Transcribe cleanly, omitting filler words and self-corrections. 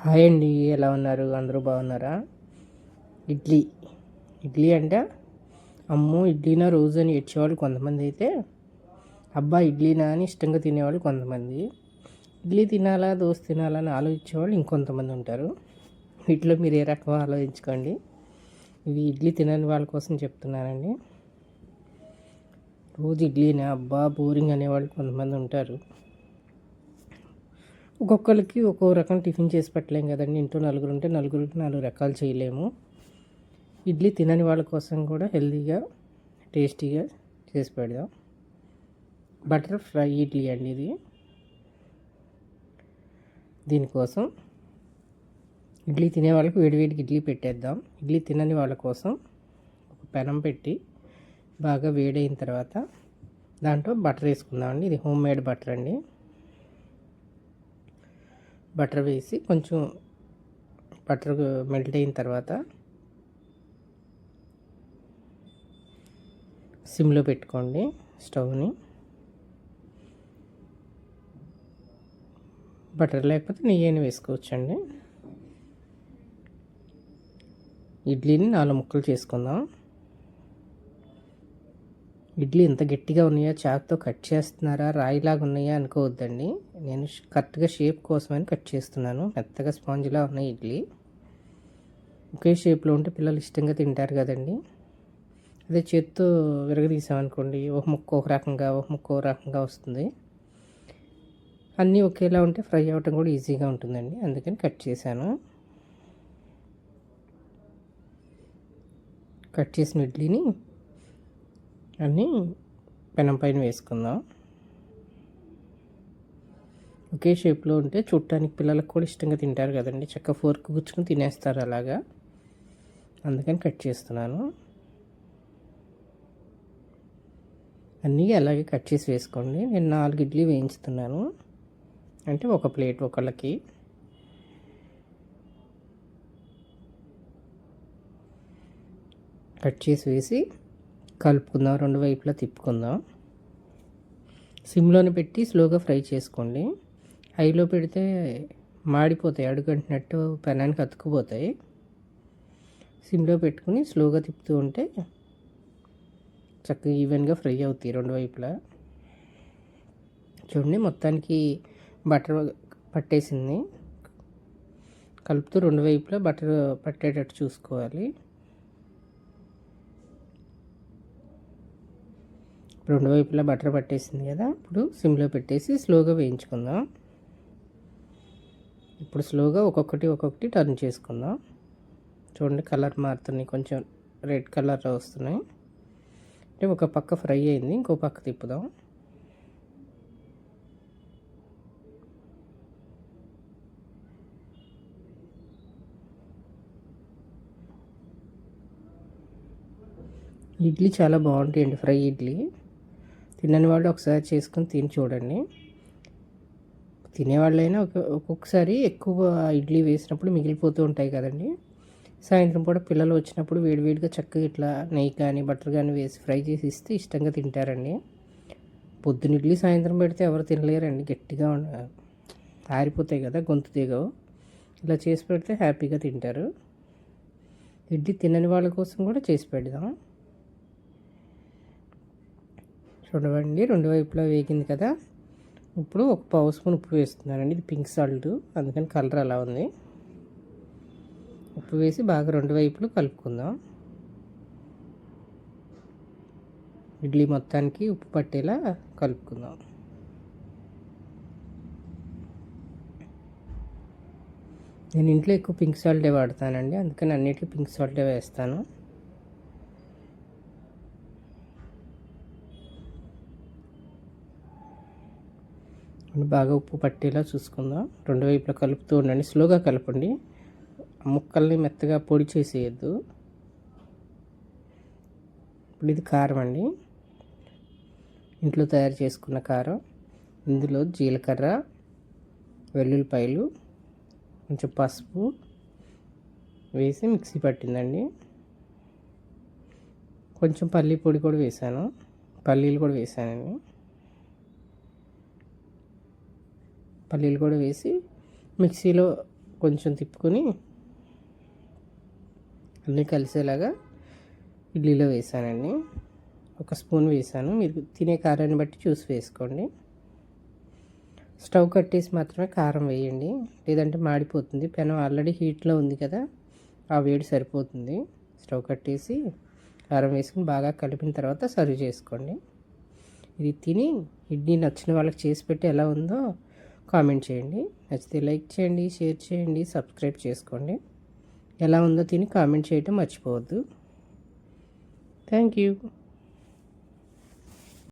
Hi అండి, ఎలా ఉన్నారు? అందరూ బాగున్నారా? ఇడ్లీ ఇడ్లీ అంటే అమ్మో ఇడ్లీనా రోజు అని ఏడ్చేవాళ్ళు కొంతమంది అయితే, అబ్బా ఇడ్లీనా అని ఇష్టంగా తినేవాళ్ళు కొంతమంది, ఇడ్లీ తినాలా దోశ తినాలా అని ఆలోచించేవాళ్ళు ఇంకొంతమంది ఉంటారు. వీటిలో మీరు ఏ రకం ఆలోచించుకోండి. ఇవి ఇడ్లీ తినని వాళ్ళ కోసం చెప్తున్నానండి. రోజు ఇడ్లీనా అబ్బా బోరింగ్ అనేవాళ్ళు కొంతమంది ఉంటారు. ఒక్కొక్కరికి ఒక్కో రకం టిఫిన్ చేసి పెట్టలేము కదండి. ఇంట్లో నలుగురు ఉంటే నలుగురికి 4 రకాలు చేయలేము. ఇడ్లీ తినని వాళ్ళ కోసం కూడా హెల్తీగా టేస్టీగా చేసి పెడదాం. బటర్ ఫ్రై ఇడ్లీ అండి ఇది. దీనికోసం ఇడ్లీ తినే వాళ్ళకి వేడివేడికి ఇడ్లీ పెట్టేద్దాం. ఇడ్లీ తినని వాళ్ళ కోసం ఒక పెనం పెట్టి బాగా వేడైన తర్వాత దాంట్లో బటర్ వేసుకుందామండి. ఇది హోమ్ మేడ్ బటర్ అండి. బటర్ వేసి కొంచెం బటర్ మెల్ట్ అయిన తర్వాత సిమ్లో పెట్టుకోండి స్టవ్ని. బటర్ లేకపోతే నెయ్యి అయినా వేసుకోవచ్చండి. ఇడ్లీని 4 ముక్కలు చేసుకుందాం. ఇడ్లీ ఎంత గట్టిగా ఉన్నాయా, చాకుతో కట్ చేస్తున్నారా, రాయిలాగా ఉన్నాయా అనుకోవద్దండి. నేను కరెక్ట్గా షేప్ కోసమని కట్ చేస్తున్నాను. మెత్తగా స్పాంజ్లా ఉన్నాయి ఇడ్లీ. ఒకే షేప్లో ఉంటే పిల్లలు ఇష్టంగా తింటారు కదండి. అదే చేత్తో విరగదీసామనుకోండి, ఒక ముక్క ఒక రకంగా ఒక ముక్క ఒక రకంగా వస్తుంది. అన్నీ ఒకేలా ఉంటే ఫ్రై అవ్వటం కూడా ఈజీగా ఉంటుందండి. అందుకని కట్ చేశాను. కట్ చేసిన ఇడ్లీని అన్నీ పెనం పైన వేసుకుందాం. ఒకే షేప్లో ఉంటే చూడటానికి పిల్లలకు కూడా ఇష్టంగా తింటారు కదండి. చక్కగా ఫోర్క్ గుచ్చుకుని తినేస్తారు అలాగా. అందుకని కట్ చేస్తున్నాను. అన్నీ అలాగే కట్ చేసి వేసుకోండి. నేను 4 ఇడ్లీ వేయించుతున్నాను, అంటే ఒక ప్లేట్ ఒకళ్ళకి. కట్ చేసి వేసి కలుపుకుందాం. 2 వైపులా తిప్పుకుందాం. సిమ్లోనే పెట్టి స్లోగా ఫ్రై చేసుకోండి. హైలో పెడితే మాడిపోతాయి, అడుగంటినట్టు పెనానికి అతుక్కుపోతాయి. సిమ్లో పెట్టుకుని స్లోగా తిప్పుతూ ఉంటే చక్కగా ఈవెన్గా ఫ్రై అవుతాయి 2 వైపులా. చూడండి మొత్తానికి బటర్ పట్టేసింది. కలుపుతూ 2 వైపులా బటర్ పట్టేటట్టు చూసుకోవాలి. 2 వైపులా బటర్ పట్టేసింది కదా. ఇప్పుడు సిమ్లో పెట్టేసి స్లోగా వేయించుకుందాం. ఇప్పుడు స్లోగా ఒక్కొక్కటి టర్న్ చేసుకుందాం. చూడండి కలర్ మారుతున్నాయి, కొంచెం రెడ్ కలర్లో వస్తున్నాయి. అంటే ఒక పక్క ఫ్రై అయింది, ఇంకో పక్క తిప్పుదాం. ఇడ్లీ చాలా బాగుంటాయండి, ఫ్రై ఇడ్లీ. తినని వాళ్ళు ఒకసారి చేసుకొని తిని చూడండి. తినేవాళ్ళైనా ఒక్కొక్కసారి ఎక్కువ ఇడ్లీ వేసినప్పుడు మిగిలిపోతూ ఉంటాయి కదండి. సాయంత్రం పూట పిల్లలు వచ్చినప్పుడు వేడివేడిగా చక్కగా ఇట్లా నెయ్యి కానీ బటర్ కానీ వేసి ఫ్రై చేసి ఇస్తే ఇష్టంగా తింటారండి. పొద్దున ఇడ్లీ సాయంత్రం పెడితే ఎవరు తినలేరండి, గట్టిగా ఆరిపోతాయి కదా, గొంతు దిగవు. ఇలా చేసి పెడితే హ్యాపీగా తింటారు. ఇడ్లీ తినని వాళ్ళ కోసం కూడా చేసి పెడదాం. చూడండి 2 వైపులా వేగింది కదా. ఇప్పుడు ఒక పావు స్పూన్ ఉప్పు వేస్తున్నానండి. ఇది పింక్ సాల్ట్, అందుకని కలర్ అలా ఉంది. ఉప్పు వేసి బాగా 2 వైపులు కలుపుకుందాం. ఇడ్లీ మొత్తానికి ఉప్పు పట్టేలా కలుపుకుందాం. నేను ఇంట్లో ఎక్కువ పింక్ సాల్టే వాడతానండి, అందుకని అన్నిటికీ పింక్ సాల్టే వేస్తాను. బాగా ఉప్పు పట్టేలా చూసుకుందాం. 2 వైపులా కలుపుతూ ఉండండి. స్లోగా కలపండి, ముక్కల్ని మెత్తగా పొడి చేసేయద్దు. ఇప్పుడు ఇది కారం అండి, ఇంట్లో తయారు చేసుకున్న కారం. ఇందులో జీలకర్ర, వెల్లుల్లిపాయలు, కొంచెం పసుపు వేసి మిక్సీ పట్టిందండి. కొంచెం పల్లీ పొడి కూడా వేసాను, పల్లీలు కూడా వేసానండి. పల్లీలు కూడా వేసి మిక్సీలో కొంచెం తిప్పుకొని అన్నీ కలిసేలాగా ఇడ్లీలో వేసానండి. ఒక స్పూన్ వేసాను. మీరు తినే కారాన్ని బట్టి చూసి వేసుకోండి. స్టవ్ కట్టేసి మాత్రమే కారం వేయండి, లేదంటే మాడిపోతుంది. పెనం ఆల్రెడీ హీట్లో ఉంది కదా, ఆ వేడి సరిపోతుంది. స్టవ్ కట్టేసి కారం వేసుకుని బాగా కలిపిన తర్వాత సర్వ్ చేసుకోండి. ఇది తిని ఇడ్లీ నచ్చిన వాళ్ళకి చేసి పెట్టి ఎలా ఉందో కామెంట్ చేయండి. నచ్చితే లైక్ చేయండి, షేర్ చేయండి, సబ్స్క్రైబ్ చేసుకోండి. ఎలా ఉందో తిని కామెంట్ చేయటం మర్చిపోవద్దు. Thank you.